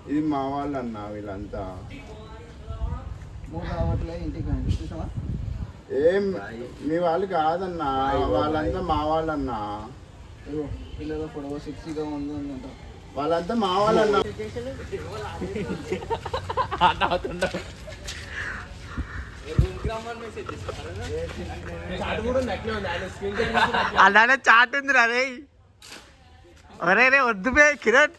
ఇది మా వాళ్ళు అన్న వీళ్ళంతా ఏం మీ వాళ్ళు కాదన్నా, వాళ్ళంతా మా వాళ్ళన్నా. పిల్లలు పొడవు సెక్సీగా ఉందంట, వాళ్ళంతా మా వాళ్ళన్నా. అలానే చాట్ ఉంది రే. అరే రే వద్దు బే కిరణ్.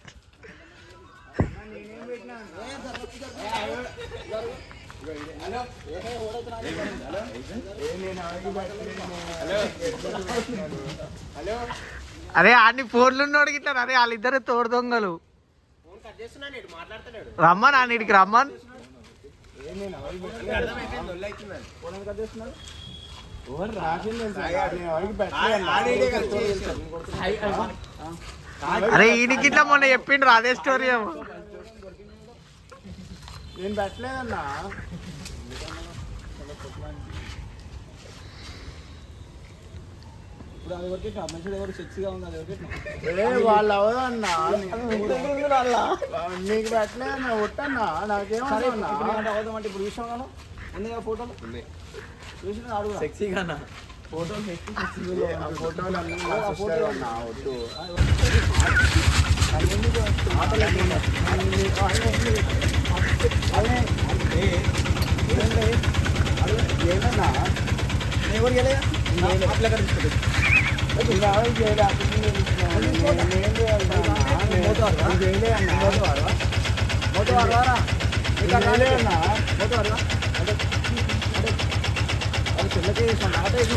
అరే అన్ని ఫోన్లు ఉన్నోడు గిట్లా అరే వాళ్ళిద్దరు తోడు దొంగలు. రమ్మన్ అన్నిటికి రమ్మన్. అరే ఈయనకి ఇట్లా మొన్న చెప్పిండ్రు అదే స్టోరీ ఏమో. నేను పెట్టలేదన్నా. వాళ్ళు అవదన్నా, నీకు పెట్టలేదన్నా. ఒట్టన్నా నాకేమన్నా అవదామంటే ఇప్పుడు చూసాను ఉంది ఫోటోలు చూసిన సెక్సీగా ఫోటోలు ఫోటోలు అన్నా ఒట్టు. ఏమన్నా ఎవరు చేయలేదా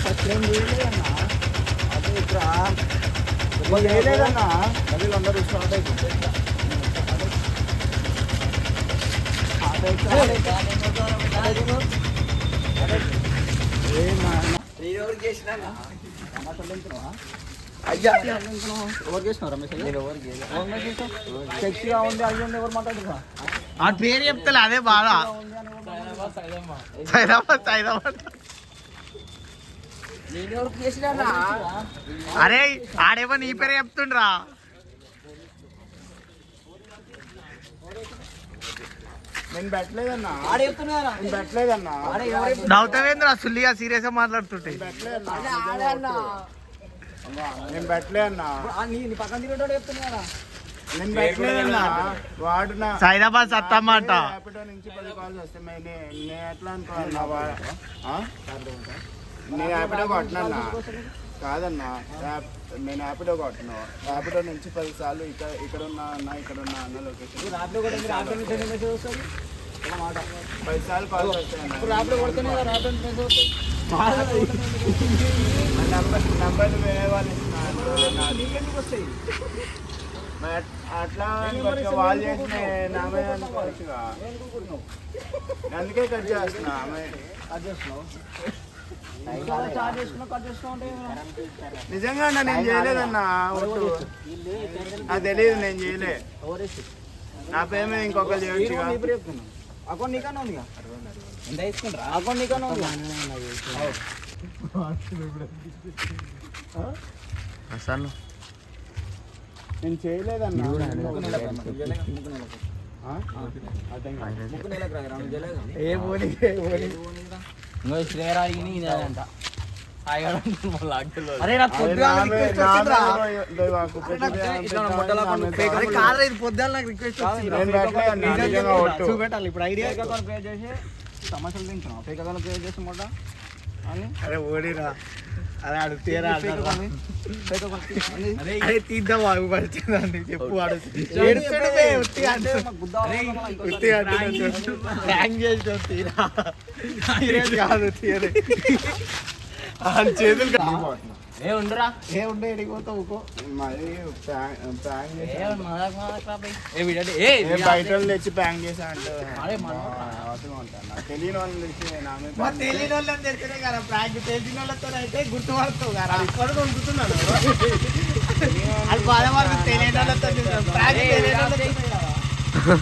ఫస్ట్ ఏం చేయలేదన్నా. అదే ఇక్కడ చేయలేదన్నా. మళ్ళీ అందరూ స్టార్ట్ అయిపోతుంది. ఎవరు చేసినా అయ్యా ఎవరు చేసినారా మెసేజ్? సెక్సీగా ఉంది అయ్యి ఉంది ఎవరు మాట్లాడుతున్నా? ఆ పేరు చెప్తా అదే బాధ. సైదాబాద్ సైదాబాద్. అరే ఆడేమో నీ పేరే చెప్తుండ్రా. నేను పెట్టలేదన్నా. ఆడ చెప్తున్నారా? నేను పెట్టలేదన్నా. నవ్వుతావేంద్రా సుల్లిగా సీరియస్ గా మాట్లాడుతుంటే. నేను పెట్టలేదన్నా. నీ పక్కన తిరిగేటోడు చెప్తున్నారా? నేను పెట్టలేదన్నా. వాడు నా సైదాబాద్ సత్తమ్మ అంట. ర్యాపిడో నుంచి 10 కాల్స్ వస్తే నేను ఎట్లా అనుకోవాలన్నా? నేను ర్యాపిడో కొట్టినా కాదన్నా. నేను ర్యాపిడో కొట్టినా. ర్యాపిడో నుంచి 10 సార్లు ఇక్కడ ఉన్నా అన్న ఇక్కడ ఉన్నా అన్న లొకేషన్ 10 సార్లు కాల్ వస్తాయన్న. నంబర్లు వేరే వాళ్ళు ఇస్తున్నారు. అట్లా వాళ్ళు చేసిన నా మీద అనుకోవచ్చుగా. అందుకే కట్ చేస్తున్నా. నిజంగా నేను చేయలేదన్నా. నాకు తెలియదు, నేను చేయలే. నా పేరు మీద ఇంకొకరు చేయొచ్చు. అకౌంట్ నీకన్నా ఉంది ఎంత తీసుకుంటారా? అకౌంట్ నీకన్నా ఉంది. నేను చేయలేదన్నా. చూపెట్టాలి ఇప్పుడు ఐడియా క్రియేట్ చేసి సమస్యలు తింటున్నాం. ఫేక్ అకౌంట్ క్రియేట్ చేసి మొట్ట అరే ఓడిరా. అరే అడు తీరా తీద్దాం పడుతుందండి చెప్పు. వాడు కాదు తీరే చేతులు ఏ ఉండరా ఏ ఉండే ఎడిగిపోతావు మరి బయట తెచ్చి ప్యాంక్ చేసా అంటే తెలియని వాళ్ళు తెచ్చి తెలియని వాళ్ళని తెచ్చినే కదా ప్రాంక్. తెలిసిన వాళ్ళతో అయితే గుర్తుపడతావు కదా. ఇప్పుడు కొనుక్కుతున్నాను అది బాధ తెలియని వాళ్ళతో ప్రాంక్ తెలియని వాళ్ళతో